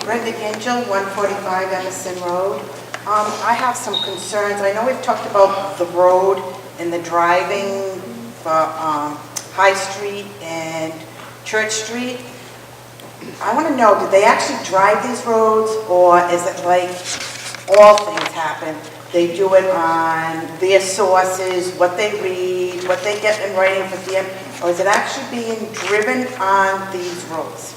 Brenda Gingell, 145 Emerson Road. I have some concerns. I know we've talked about the road and the driving for High Street and Church Street. I want to know, did they actually drive these roads, or is it like all things happen? They do it on their sources, what they read, what they get in writing for them, or is it actually being driven on these roads?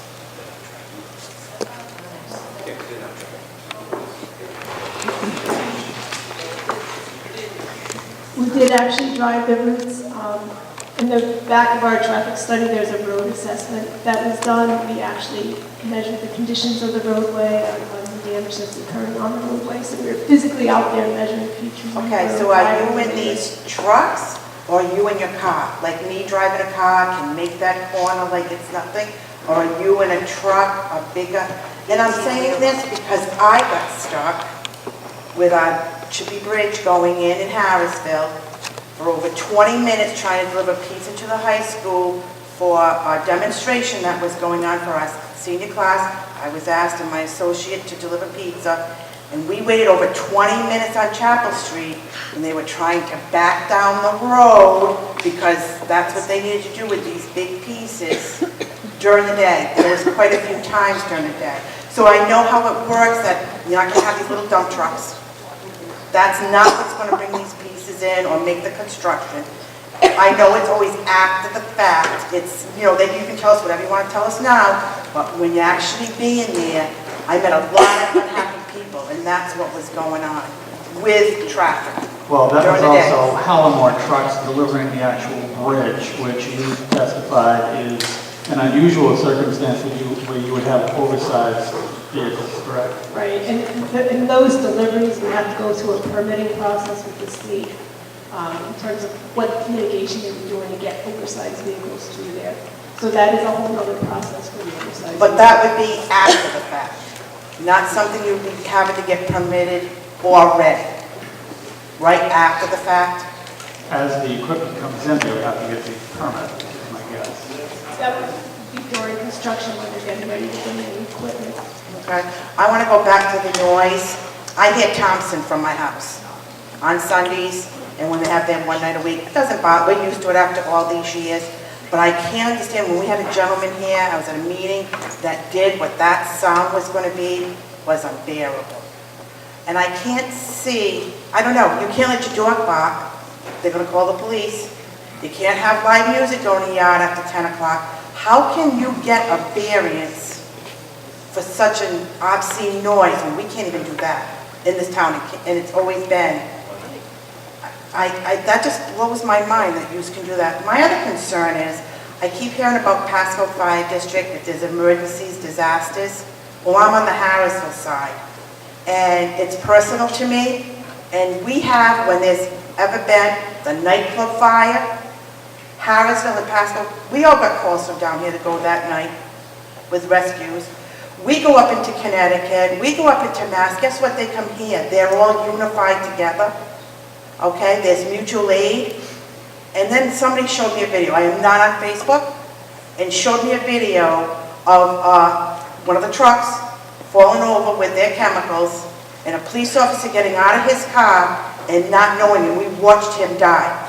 We did actually drive the routes. In the back of our traffic study, there's a road assessment that was done. We actually measured the conditions of the roadway on the damage that's occurring on the roadway. So we were physically out there measuring features. Okay, so are you in these trucks, or are you in your car? Like me driving a car can make that corner like it's nothing? Or are you in a truck, a bigger? And I'm saying this because I got stuck with our Chippy Bridge going in Harrisville for over 20 minutes trying to deliver pizza to the high school for a demonstration that was going on for our senior class. I was asked and my associate to deliver pizza, and we waited over 20 minutes on Chapel Street, and they were trying to back down the road because that's what they needed to do with these big pieces during the day. There was quite a few times during the day. So I know how it works, that you're not going to have these little dump trucks. That's not what's going to bring these pieces in or make the construction. I know it's always after the fact. It's, you know, you can tell us whatever you want to tell us now, but when you're actually being there, I met a lot of unhappy people, and that's what was going on with traffic. Well, that was during the day. also Hallamore trucks delivering the actual bridge, which you testified is an unusual circumstance where you would have oversized vehicles, correct? Right, and in those deliveries, we have to go through a permitting process with the state in terms of what mitigation they were doing to get oversized vehicles through there. So that is a whole other process for the oversized. But that would be after the fact, not something you'd be having to get permitted already, right after the fact? As the equipment comes in, they would have to get the permit, is my guess. That would be during construction when they're getting ready to bring in equipment. Okay. I want to go back to the noise. I hear Thompson from my house on Sundays, and when they have them one night a week. It doesn't bother, we're used to it after all these years. But I can't understand, when we had a gentleman here, I was at a meeting that did what that sound was going to be, was unbearable. And I can't see, I don't know, you can't let your dog bark. They're going to call the police. You can't have live music going in the yard after 10 o'clock. How can you get a variance for such an obscene noise when we can't even do that in this town, and it's always been? That just blows my mind that you can do that. My other concern is, I keep hearing about Pascoag Fire District, if there's emergencies, disasters. Well, I'm on the Harrisville side, and it's personal to me, and we have, when there's ever been the nightclub fire, Harrisville and Pascoag, we all got calls from down here to go that night with rescues. We go up into Connecticut, we go up into Mass, guess what, they come here, they're all unified together. Okay, there's mutual aid. And then somebody showed me a video, I am not on Facebook, and showed me a video of one of the trucks falling over with their chemicals, and a police officer getting out of his car and not knowing, and we watched him die.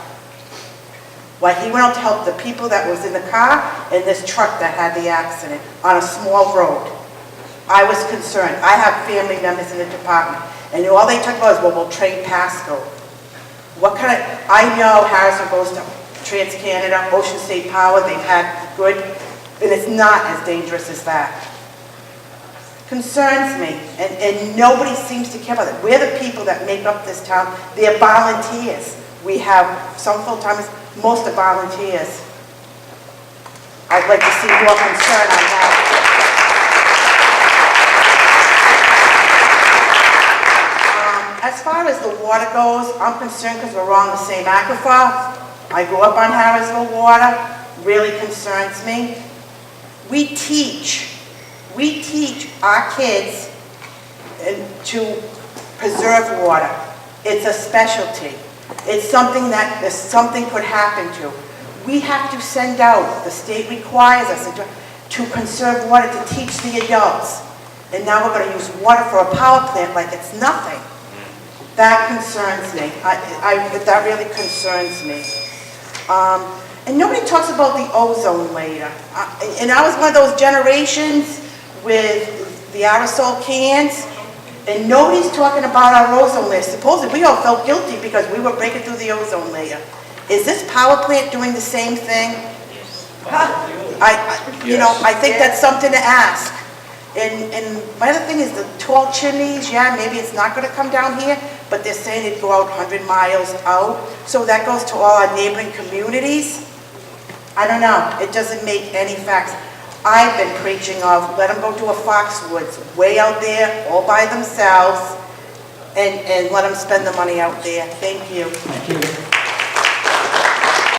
While he went out to help the people that was in the car and this truck that had the accident on a small road. I was concerned. I have family members in the department, and all they talked about is, well, we'll trade Pascoag. What kind of, I know Harrisville goes to TransCanada, Ocean State Power, they've had good, and it's not as dangerous as that. Concerns me, and nobody seems to care about it. We're the people that make up this town. They're volunteers. We have some full-timers, most are volunteers. I'd like to see more concern on that. As far as the water goes, I'm concerned because we're on the same aquifer. I grew up on Harrisville water, really concerns me. We teach our kids to preserve water. It's a specialty. It's something that if something could happen to. We have to send out, the state requires us to conserve water, to teach the adults. and now we're gonna use water for a power plant like it's nothing. That concerns me. That really concerns me. And nobody talks about the ozone layer. And I was one of those generations with the aerosol cans, and nobody's talking about our ozone layer. Supposedly, we all felt guilty because we were breaking through the ozone layer. Is this power plant doing the same thing? I think that's something to ask. And my other thing is the tall chimneys, yeah, maybe it's not gonna come down here, but they're saying it'd go out 100 miles out. So that goes to all our neighboring communities. I don't know, it doesn't make any facts. I've been preaching of, let them go to a Foxwoods, way out there, all by themselves, and let them spend the money out there. Thank you. Thank you.